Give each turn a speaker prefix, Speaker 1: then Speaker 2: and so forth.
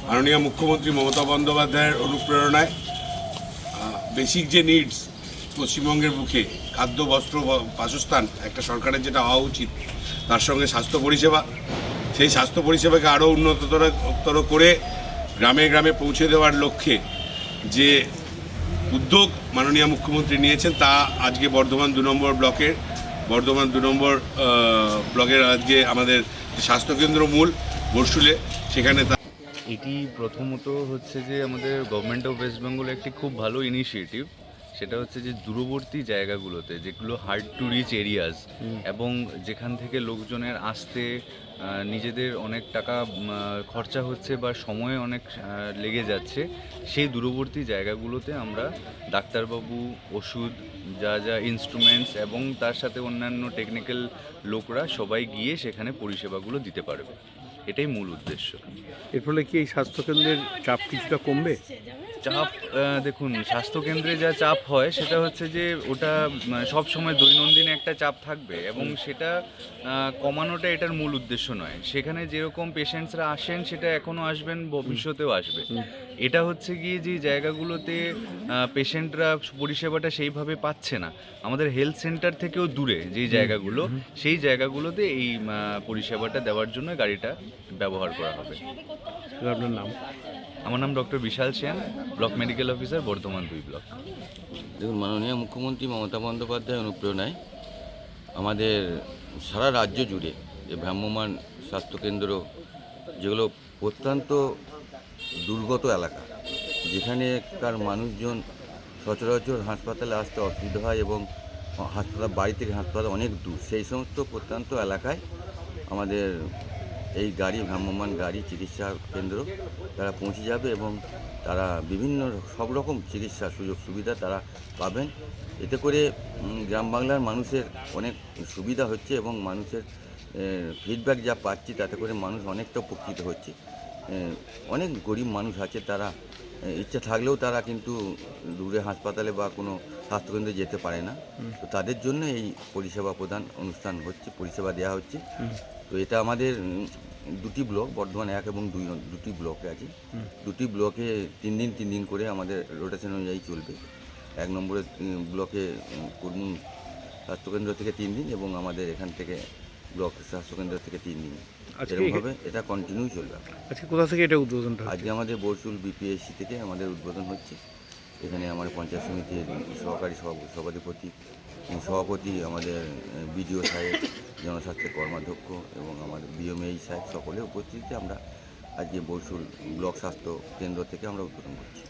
Speaker 1: মাননীয় মুখ্যমন্ত্রী মমতা বন্দ্যোপাধ্যায়ের অনুপ্রেরণায় বেসিক যে নিডস পশ্চিমবঙ্গের বুকে খাদ্য, বস্ত্র, বাসস্থান একটা সরকারের যেটা হওয়া উচিত, তার সঙ্গে স্বাস্থ্য পরিষেবা, সেই স্বাস্থ্য পরিষেবাকে আরও উন্নততর করে গ্রামে গ্রামে পৌঁছে দেওয়ার লক্ষ্যে যে উদ্যোগ মাননীয় মুখ্যমন্ত্রী নিয়েছেন, তা আজকে বর্ধমান 2 নম্বর ব্লকের আজকে আমাদের স্বাস্থ্যকেন্দ্র মূল বরশুলে, সেখানে
Speaker 2: এটি প্রথমত হচ্ছে যে আমাদের গভর্নমেন্ট অফ ওয়েস্ট বেঙ্গল একটি খুব ভালো ইনিশিয়েটিভ। সেটা হচ্ছে যে দূরবর্তী জায়গাগুলোতে, যেগুলো হার্ড টু রিচ এরিয়াস এবং যেখান থেকে লোকজনের আসতে নিজেদের অনেক টাকা খরচা হচ্ছে বা সময় অনেক লেগে যাচ্ছে, সেই দূরবর্তী জায়গাগুলোতে আমরা ডাক্তারবাবু, ওষুধ, যা যা ইনস্ট্রুমেন্টস এবং তার সাথে অন্যান্য টেকনিক্যাল লোকরা সবাই গিয়ে সেখানে পরিষেবাগুলো দিতে পারবে। এটাই মূল উদ্দেশ্য।
Speaker 3: এর ফলে কি এই স্বাস্থ্যকেন্দ্রের চাপ কিছুটা কমবে?
Speaker 2: চাপ, দেখুন, স্বাস্থ্যকেন্দ্রে যা চাপ হয় সেটা হচ্ছে যে ওটা সব সময় দৈনন্দিন একটা চাপ থাকবে এবং সেটা কমানোটা এটার মূল উদ্দেশ্য নয়। সেখানে যেরকম পেশেন্টসরা আসেন সেটা এখনও আসবেন, ভবিষ্যতেও আসবে। এটা হচ্ছে গিয়ে যে জায়গাগুলোতে পেশেন্টরা পরিষেবাটা সেইভাবে পাচ্ছে না, আমাদের হেলথ সেন্টার থেকেও দূরে যেই জায়গাগুলো, সেই জায়গাগুলোতে এই পরিষেবাটা দেওয়ার জন্য গাড়িটা ব্যবহার করা হবে।
Speaker 3: আপনার নাম?
Speaker 2: আমার নাম doctor Bishal Sen, block medical officer, Bardhaman 2 block.
Speaker 4: দেখুন, মাননীয় মুখ্যমন্ত্রী মমতা বন্দ্যোপাধ্যায়ের অনুপ্রেরণায় আমাদের সারা রাজ্য জুড়ে যে ভ্রাম্যমাণ স্বাস্থ্যকেন্দ্র, যেগুলো প্রত্যন্ত দুর্গত এলাকা, যেখানেকার মানুষজন সচরাচর হাসপাতালে আসতে অসুবিধা হয় এবং বাড়ি থেকে হাসপাতাল অনেক দূর, সেই সমস্ত প্রত্যন্ত এলাকায় আমাদের এই গাড়ি, ভ্রাম্যমাণ গাড়ি, চিকিৎসা কেন্দ্র তারা পৌঁছে যাবে এবং তারা বিভিন্ন সব রকম চিকিৎসা সুযোগ সুবিধা তারা পাবেন। এতে করে গ্রাম বাংলার মানুষের অনেক সুবিধা হচ্ছে এবং মানুষের ফিডব্যাক যা পাচ্ছি তাতে করে মানুষ অনেকটা উপকৃত হচ্ছে। অনেক গরিব মানুষ আছে, তারা ইচ্ছা থাকলেও তারা কিন্তু দূরে হাসপাতালে বা কোনো স্বাস্থ্যকেন্দ্রে যেতে পারে না। তো তাদের জন্য এই পরিষেবা প্রদান অনুষ্ঠান হচ্ছে, পরিষেবা দেওয়া হচ্ছে। তো এটা আমাদের 2টি ব্লক, বর্ধমান 1 এবং 2 দুটি ব্লকে আছে। 2টি ব্লকে 3 দিন করে আমাদের রোটেশন অনুযায়ী চলবে। 1 নম্বরের ব্লকে কুরমুন স্বাস্থ্যকেন্দ্র থেকে 3 দিন এবং আমাদের এখান থেকে ব্লক স্বাস্থ্যকেন্দ্র থেকে 3 দিন। এরকমভাবে এটা কন্টিনিউ চলবে।
Speaker 3: আজকে কোথা থেকে এটা উদ্বোধনটা হচ্ছে?
Speaker 4: আজকে আমাদের বরশুল বিপিএসসি থেকে আমাদের উদ্বোধন হচ্ছে। এখানে আমার পঞ্চায়েত সমিতির সহকারী সভাপতি, আমাদের বিডিও সাহেব, জনস্বাস্থ্যের কর্মাধ্যক্ষ এবং আমাদের বিএমএই সাহেব সকলে উপস্থিতিতে আমরা আজকে বরশুল ব্লক স্বাস্থ্য কেন্দ্র থেকে আমরা উদ্বোধন করছি।